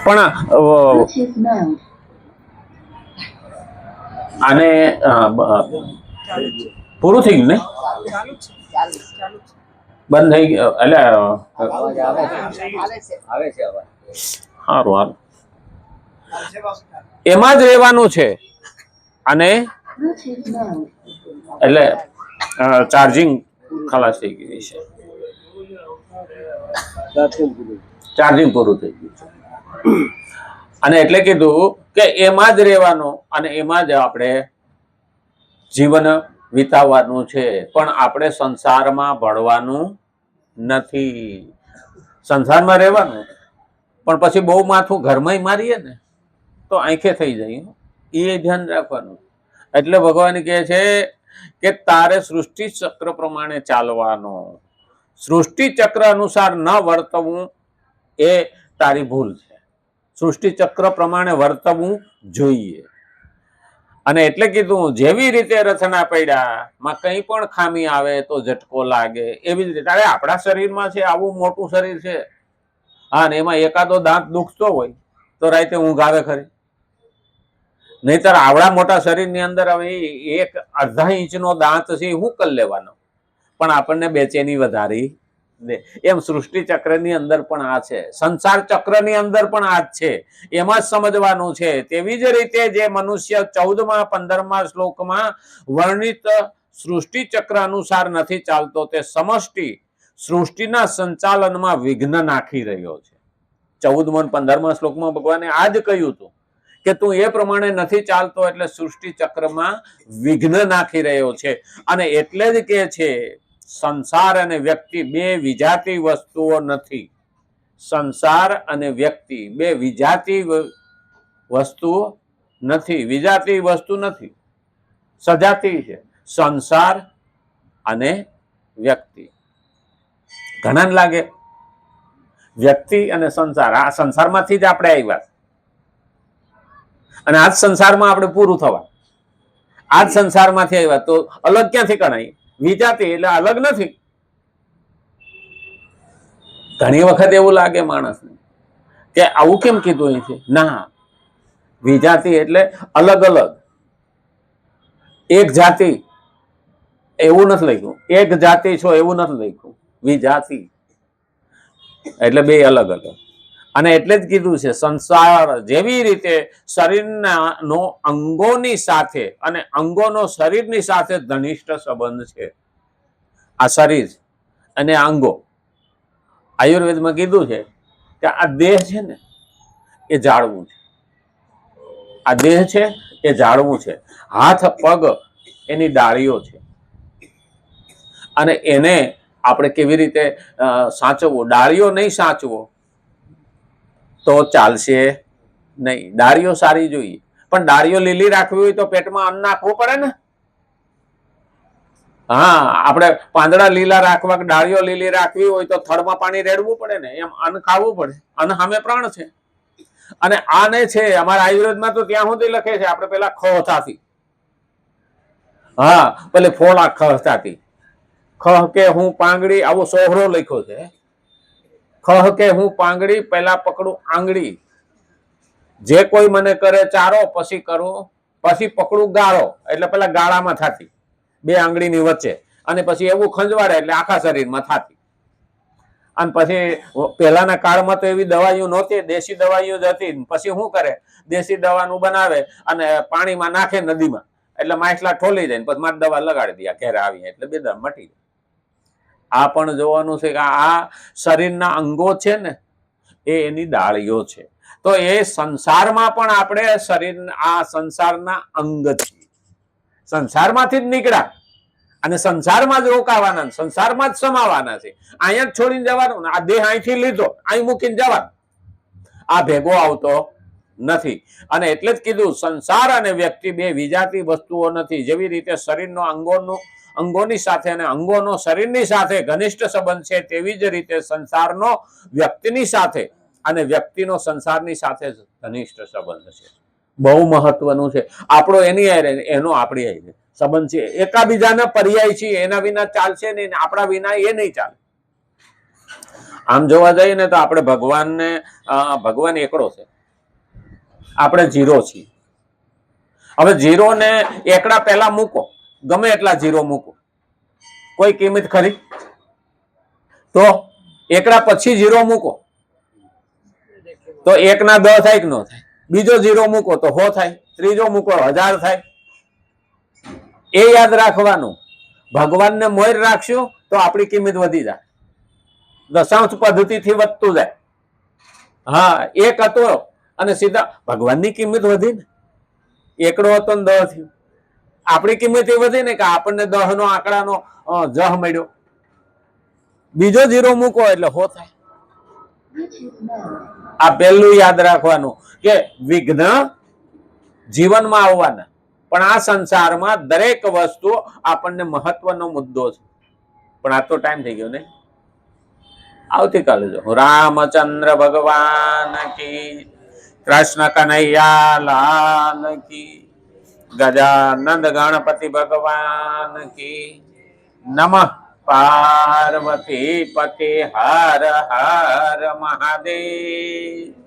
પણ આને પૂરું થઈ ગયું ને? બંધ થઈ ગયું એટલે સારું હાલ એમાં જ રહેવાનું છે. અને એટલે ચાર્જિંગ ખલાસ થઈ ગઈ છે, ચાર્જિંગ પૂરું થઈ ગયું છે. અને એટલે કીધું કે એમાં જ રહેવાનું અને એમાં જ આપણે જીવન વિતાવવાનું છે. પણ આપણે સંસારમાં ભળવાનું નથી. સંસારમાં રહેવાનું પણ પછી બહુ માથું ઘરમાં મારીએ ને તો આંખે થઈ જાય, એ ધ્યાન રાખવાનું. એટલે ભગવાન કહે છે કે તારે સૃષ્ટિ ચક્ર પ્રમાણે ચાલવાનો, સૃષ્ટિ ચક્ર અનુસાર ન વર્તવું એ તારી ભૂલ છે. સૃષ્ટિ ચક્ર પ્રમાણે વર્તવું જોઈએ. અને એટલે કીધું જેવી રીતે રચના પડ્યા માં કંઈ પણ ખામી આવે તો ઝટકો લાગે, એવી જ રીતે આપણા શરીરમાં છે, આવું મોટું શરીર છે, હા, ને એમાં એકાદો દાંત દુખતો હોય તો રાતે ઊંઘ આવે ખરી? નહીતર આવડા મોટા શરીરની અંદર હવે એક અડધા ઇંચનો દાંત છે, શું કરી લેવાનો? પણ આપણને બેચેની વધારી દે. એમ સૃષ્ટિ ચક્રની અંદર પણ આ છે, સંસાર ચક્રની અંદર પણ આ જ છે. એમાં જ સમજવાનું છે. તેવી જ રીતે જે મનુષ્ય 14મા 15મા શ્લોકમાં વર્ણિત સૃષ્ટિ ચક્ર અનુસાર નથી ચાલતો, તે સમષ્ટિ સૃષ્ટિના સંચાલનમાં વિઘ્ન નાખી રહ્યો છે. 14મા અને 15મા શ્લોકમાં ભગવાને આ જ કહ્યું હતું કે તું એ પ્રમાણે નથી ચાલતો એટલે સૃષ્ટિ ચક્રમાં વિઘ્ન નાખી રહ્યો છે. અને એટલે જ કે છે સંસાર અને વ્યક્તિ બે વિજાતી વસ્તુઓ નથી. સંસાર અને વ્યક્તિ બે વિજાતી વસ્તુઓ નથી. વિજાતી વસ્તુ નથી, સજાતી છે. સંસાર અને વ્યક્તિ. ઘણાને લાગે વ્યક્તિ અને સંસાર, આ સંસારમાંથી જ આપણે આવ્યા અને આ જ સંસારમાં આપણે પૂરું થવા. આ જ સંસારમાંથી આવ્યા તો અલગ ક્યાંથી ગણાય? વિજાતી એટલે અલગ નથી. ઘણી વખત એવું લાગે માણસને કે આવું કેમ કીધું છે. ના, વિજાતી એટલે અલગ અલગ, એક જાતિ એવું નથી લખ્યું. એક જાતિ છો એવું નથી લખ્યું. વિજાતી એટલે બે અલગ અલગ. અને એટલે જ કીધું છે સંસાર જેવી રીતે શરીરના નો અંગોની સાથે અને અંગોનો શરીરની સાથે ઘનિષ્ઠ સંબંધ છે. આ શરીર અને અંગો, આયુર્વેદમાં કીધું છે કે આ દેહ છે ને એ જાળવું છે. આ દેહ છે એ જાળવું છે. હાથ પગ એની ડાળીઓ છે અને એને આપણે કેવી રીતે સાચવવું? ડાળીઓ નહીં સાચવો તો ચાલશે નહીં. ડાળીઓ સારી જોઈએ, પણ ડાળીઓ લીલી રાખવી હોય તો પેટમાં અન્ન નાખવું પડે ને. હા, આપણે પાંદડા લીલા રાખવા, ડાળીઓ લીલી રાખવી હોય તો થડમાં પાણી રેડવું પડે ને. એમ અન્ન ખાવું પડે. અન્ન સામે પ્રાણ છે. અને આને છે અમારા આયુર્વેદમાં તો ત્યાં સુધી લખે છે આપણે પેલા ખ થતી, હા, પેલે ફોળા ખ થતી. ખ કે હું પાંગડી, આવો સોહરો લખ્યો છે. ખ કે હું પાંગડી, પહેલા પકડું આંગળી, જે કોઈ મને કરે ચારો પછી કરું, પછી પકડું ગાળો, એટલે પેલા ગાળામાં થતી બે આંગળીની વચ્ચે, અને પછી એવું ખંજવાડે એટલે આખા શરીરમાં થતી. અને પછી પહેલાના કાળમાં તો એવી દવાઈઓ નહોતી, દેશી દવાઈઓ જ હતી. પછી શું કરે? દેશી દવાનું બનાવે અને પાણીમાં નાખે નદીમાં, એટલે માછલા ઠોલી જાય. પછી માર દવા લગાડી દે ઘેરે આવીએ એટલે બે દવા મટી જાય. આ પણ જોવાનું છે કે આ શરીરના અંગો છે ને એ એની ડાળીઓ છે. તો એ સંસારમાં પણ આપણે શરીર, આ સંસારના અંગ છીએ. સંસારમાંથી જ નીકળ્યા અને સંસારમાં જ રોકાવાના, સંસારમાં જ સમાવાના છે. અહીંયા જ છોડીને જવાનું ને. આ દેહ અહીંથી લીધો, અહીં મૂકીને જવાનું, આ ભેગો આવતો નથી. અને એટલે જ કીધું સંસાર અને વ્યક્તિ બે વિજાતી વસ્તુઓ નથી. જેવી રીતે શરીરનો અંગોની સાથે અને અંગોનો શરીરની સાથે ઘનિષ્ઠ સંબંધ છે, તેવી જ રીતે સંસારનો વ્યક્તિની સાથે અને વ્યક્તિનો સંસારની સાથે ઘનિષ્ઠ સંબંધ છે. બહુ મહત્વનું છે. આપણો એની હારે, એનો આપણી હારે સંબંધ છે. એકાબીજાના પર્યાય છીએ. એના વિના ચાલશે નહીં, આપણા વિના એ નહીં ચાલે. આમ જોવા જઈએ ને તો આપણે ભગવાન એકડો છે. આપણે 0 છીએ. હવે 0 ને એકડા પહેલા મૂકો, ગમે એટલા 0 મૂકો, કોઈ કિંમત ખરી? તો એકડા પછી 0 મૂકો તો 1 ના 10 થાય કે ન થાય? બીજો 0 મૂકો તો 100 થાય, ત્રીજો મૂકો 1000 થાય. એ યાદ રાખવાનું. ભગવાનને મોર રાખશું તો આપણી કિંમત વધી જાય, દશાંશ પદ્ધતિથી વધતું જાય. હા, 1 હતો અને સીધા ભગવાનની કિંમત વધી ને, એકડો હતો ને 10 થયું. આપણી કિંમત એ વધી ને કે આપણને 10 નો આંકડાનો જહ મળ્યો. બીજો 0 મૂકો એટલે 100 થાય. આ પહેલું યાદ રાખવાનું કે વિઘ્ન જીવનમાં આવવાના, પણ આ સંસારમાં દરેક વસ્તુ આપણને મહત્વનો મુદ્દો છે. પણ આ તો ટાઈમ થઈ ગયો ને. આવતીકાલે જો રામચંદ્ર ભગવાન કી, કૃષ્ણ કનૈયા લાલ કી, ગજાનંદ ગણપતિ ભગવાન કી, નમઃ પાર્વતી પતિ હર હર મહાદેવ.